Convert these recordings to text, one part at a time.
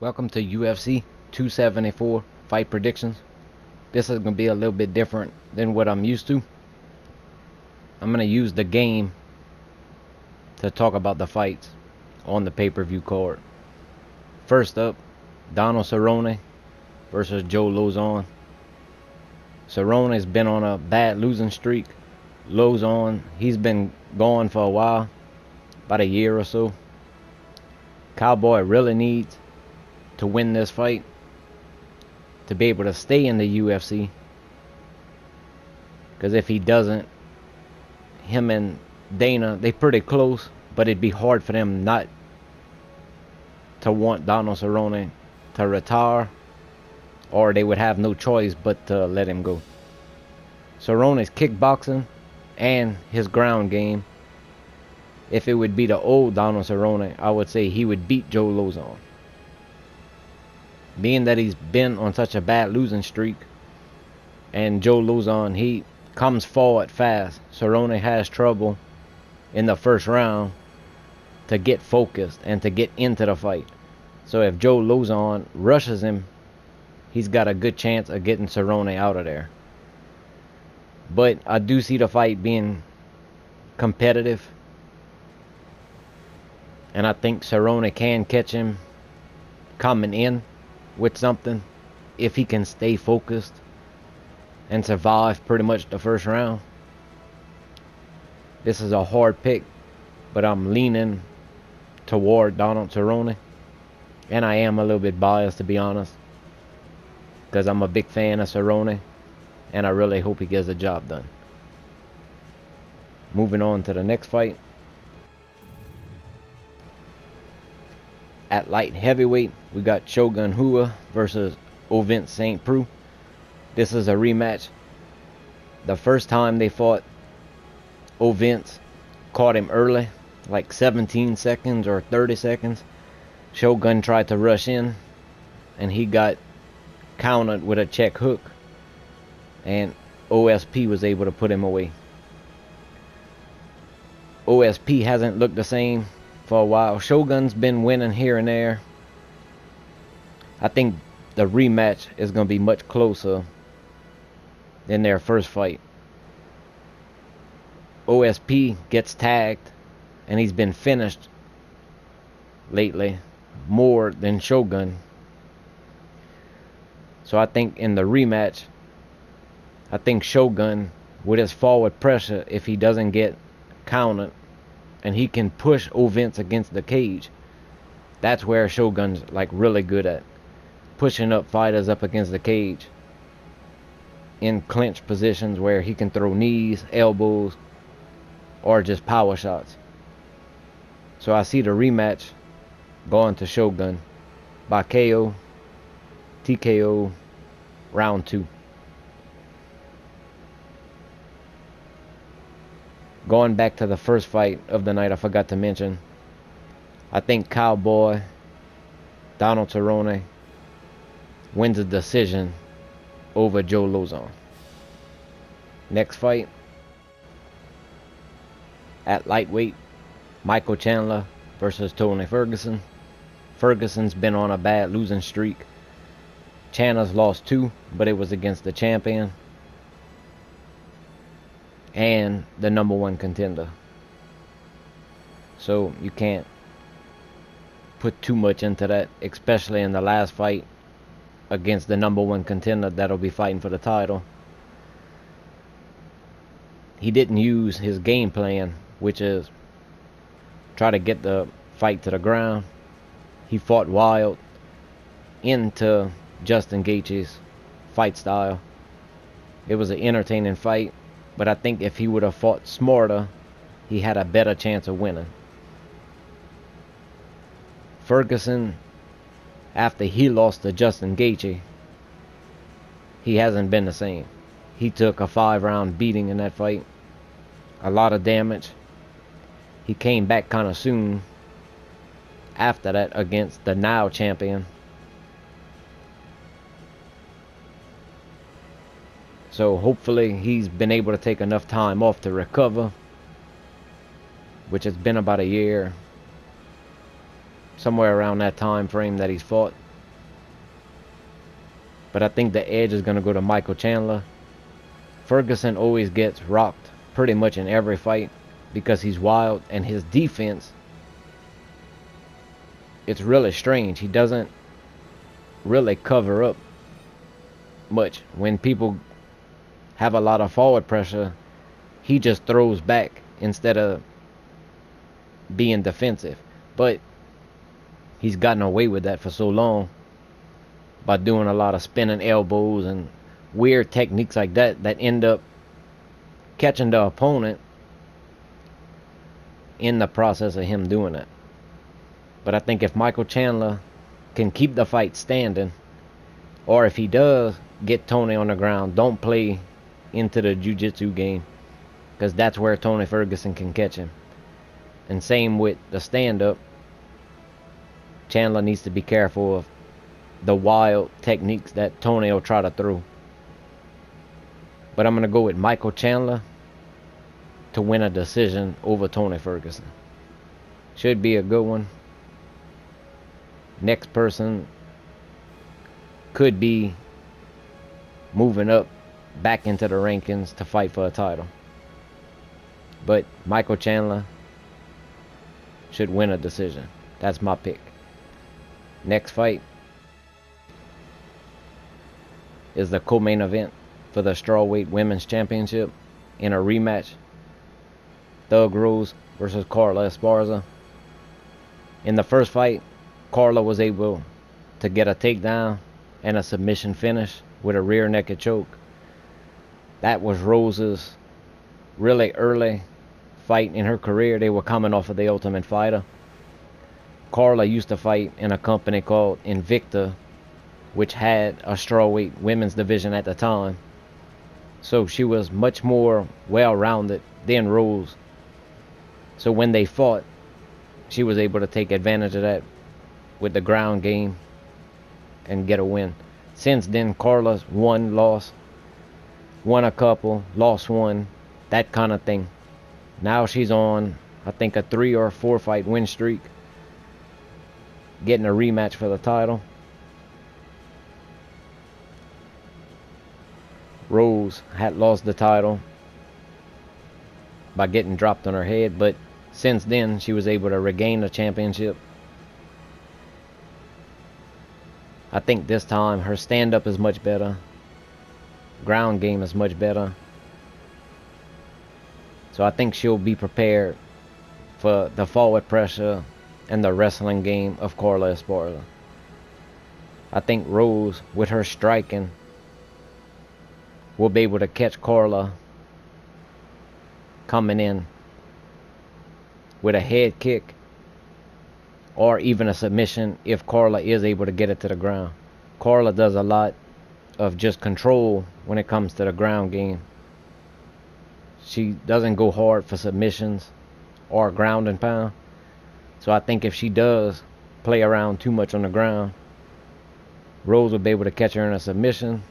Welcome to UFC 274 fight predictions. This is going to be a little bit different than what I'm used to. I'm going to use the game to talk about the fights on the pay-per-view card. First up, Donald Cerrone versus Joe Lauzon. Cerrone has been on a bad losing streak. Lauzon, he's been gone for a while, about a year or so. Cowboy really needs to win this fight to be able to stay in the UFC, because if he doesn't, him and Dana, they pretty close, but it'd be hard for them not to want Donald Cerrone to retire, or they would have no choice but to let him go. Cerrone's kickboxing and his ground game, if it would be the old Donald Cerrone, I would say he would beat Joe Lauzon. Being that he's been on such a bad losing streak, and Joe Lauzon, he comes forward fast. Cerrone has trouble in the first round to get focused and to get into the fight. So if Joe Lauzon rushes him, he's got a good chance of getting Cerrone out of there. But I do see the fight being competitive, and I think Cerrone can catch him coming in with something if he can stay focused and survive pretty much the first round. This is a hard pick, but I'm leaning toward Donald Cerrone, and I am a little bit biased, to be honest, because I'm a big fan of Cerrone and I really hope he gets the job done. Moving on to the next fight. At light heavyweight, we got Shogun versus Ovince SaintPreux. This is a rematch. The first time they fought, Ovince caught him early, like 17 seconds or 30 seconds. Shogun tried to rush in, and he got countered with a check hook, and OSP was able to put him away. OSP hasn't looked the same for a while. Shogun's been winning here and there. I think the rematch is going to be much closer than their first fight. OSP gets tagged, and he's been finished lately more than Shogun. So I think in the rematch, I think Shogun, with his forward pressure, if he doesn't get countered, and he can push Ovince against the cage, that's where Shogun's like really good at. Pushing up fighters up against the cage in clinch positions where he can throw knees, elbows, or just power shots. So I see the rematch going to Shogun by KO, TKO, round 2. Going back to the first fight of the night, I forgot to mention, I think Cowboy Donald Cerrone wins a decision over Joe Lauzon. Next fight, at lightweight, Michael Chandler versus Tony Ferguson. Ferguson's been on a bad losing streak. Chandler's lost 2, but it was against the champion and the number 1 contender. So you can't put too much into that, especially in the last fight against the number 1 contender that'll be fighting for the title. He didn't use his game plan, which is try to get the fight to the ground. He fought wild into Justin Gaethje's fight style. It was an entertaining fight, but I think if he would have fought smarter, he had a better chance of winning. Ferguson, after he lost to Justin Gaethje, he hasn't been the same. He took a 5-round beating in that fight. A lot of damage. He came back kind of soon after that against the now champion. So hopefully he's been able to take enough time off to recover, which has been about a year, somewhere around that time frame that he's fought. But I think the edge is going to go to Michael Chandler. Ferguson always gets rocked pretty much in every fight because he's wild, and his defense, it's really strange. He doesn't really cover up much. When people have a lot of forward pressure, he just throws back instead of being defensive. But he's gotten away with that for so long by doing a lot of spinning elbows and weird techniques like that that end up catching the opponent in the process of him doing it. But I think if Michael Chandler can keep the fight standing, or if he does get Tony on the ground, don't play into the jiu-jitsu game, because that's where Tony Ferguson can catch him. And same with the stand-up. Chandler needs to be careful of the wild techniques that Tony will try to throw. But I'm going to go with Michael Chandler to win a decision over Tony Ferguson. Should be a good one. Next person could be moving up back into the rankings to fight for a title. But Michael Chandler should win a decision. That's my pick. Next fight is the co-main event for the strawweight women's championship in a rematch. Thug Rose versus Carla Esparza. In the first fight, Carla was able to get a takedown and a submission finish with a rear naked choke. That was Rose's really early fight in her career. They were coming off of The Ultimate Fighter. Carla used to fight in a company called Invicta, which had a strawweight women's division at the time. So she was much more well-rounded than Rose. So when they fought, she was able to take advantage of that with the ground game and get a win. Since then, Carla's won, lost, won a couple, lost one, that kind of thing. Now she's on, I think, a 3 or 4 fight win streak, getting a rematch for the title. Rose had lost the title by getting dropped on her head, but since then she was able to regain the championship. I think this time her stand-up is much better, ground game is much better, so I think she'll be prepared for the forward pressure and the wrestling game of Carla Esparza. I think Rose, with her striking, will be able to catch Carla coming in with a head kick or even a submission if Carla is able to get it to the ground. Carla does a lot of just control when it comes to the ground game. She doesn't go hard for submissions or ground and pound. So I think if she does play around too much on the ground, Rose will be able to catch her in a submission,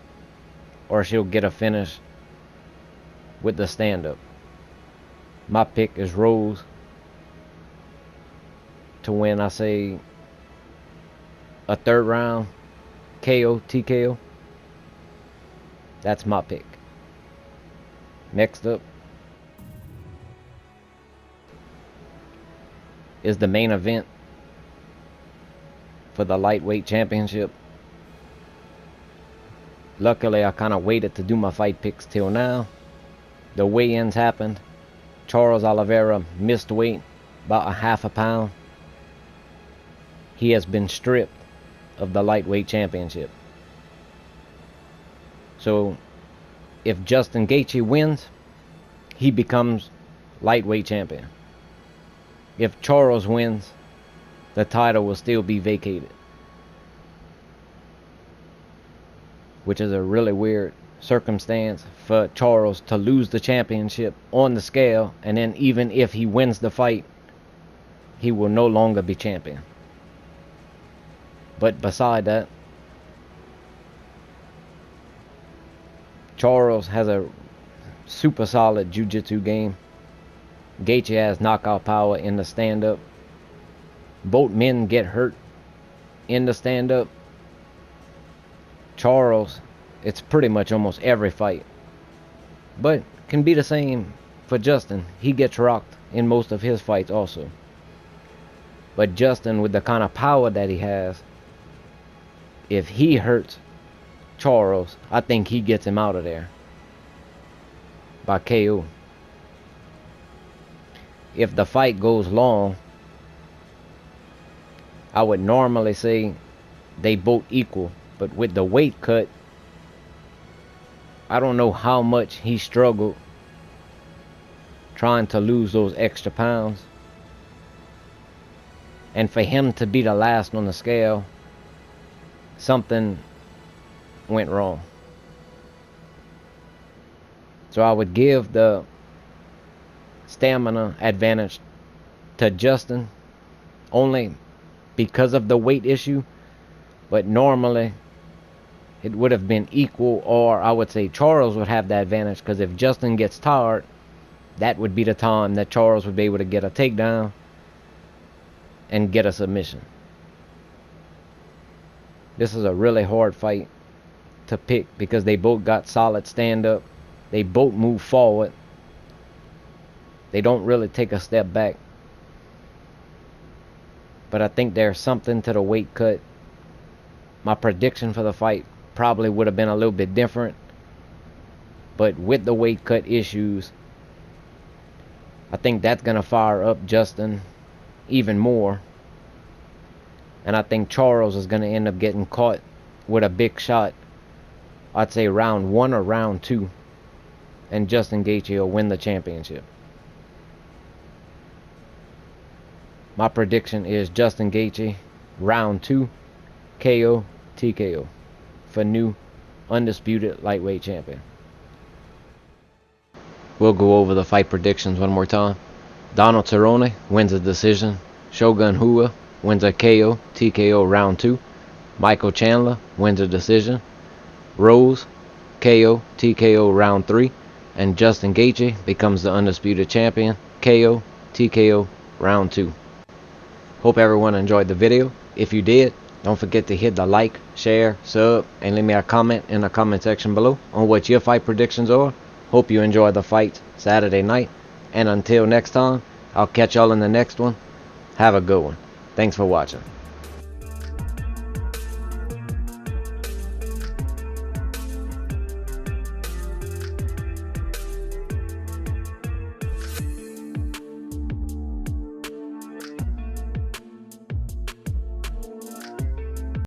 or she'll get a finish with the stand-up. My pick is Rose to win, I say, a 3rd round KO, TKO. That's my pick. Next up is the main event for the lightweight championship. Luckily, I kind of waited to do my fight picks till now. The weigh-ins happened. Charles Oliveira missed weight about a half a pound. He has been stripped of the lightweight championship. So if Justin Gaethje wins, he becomes lightweight champion. If Charles wins, the title will still be vacated, which is a really weird circumstance for Charles to lose the championship on the scale, and then even if he wins the fight, he will no longer be champion. But beside that, Charles has a super solid jiu-jitsu game. Gaethje has knockout power in the stand-up. Both men get hurt in the stand-up. Charles, it's pretty much almost every fight. But can be the same for Justin. He gets rocked in most of his fights also. But Justin, with the kind of power that he has, if he hurts Charles, I think he gets him out of there by KO. If the fight goes long, I would normally say they both equal. But with the weight cut, I don't know how much he struggled trying to lose those extra pounds. And for him to be the last on the scale, something went wrong. So I would give the stamina advantage to Justin only because of the weight issue. But normally it would have been equal, or I would say Charles would have the advantage, because if Justin gets tired, that would be the time that Charles would be able to get a takedown and get a submission. This is a really hard fight to pick because they both got solid stand-up. They both move forward. They don't really take a step back. But I think there's something to the weight cut. My prediction for the fight probably would have been a little bit different. But with the weight cut issues, I think that's going to fire up Justin even more. And I think Charles is going to end up getting caught with a big shot. I'd say round 1 or round 2. And Justin Gaethje will win the championship. My prediction is Justin Gaethje, round 2, KO, TKO, for new undisputed lightweight champion. We'll go over the fight predictions one more time. Donald Cerrone wins a decision. Shogun Hua wins a KO, TKO round 2. Michael Chandler wins a decision. Rose, KO, TKO round 3. And Justin Gaethje becomes the undisputed champion, KO, TKO round 2. Hope everyone enjoyed the video. If you did, don't forget to hit the like, share, sub, and leave me a comment in the comment section below on what your fight predictions are. Hope you enjoy the fight Saturday night. And until next time, I'll catch y'all in the next one. Have a good one. Thanks for watching.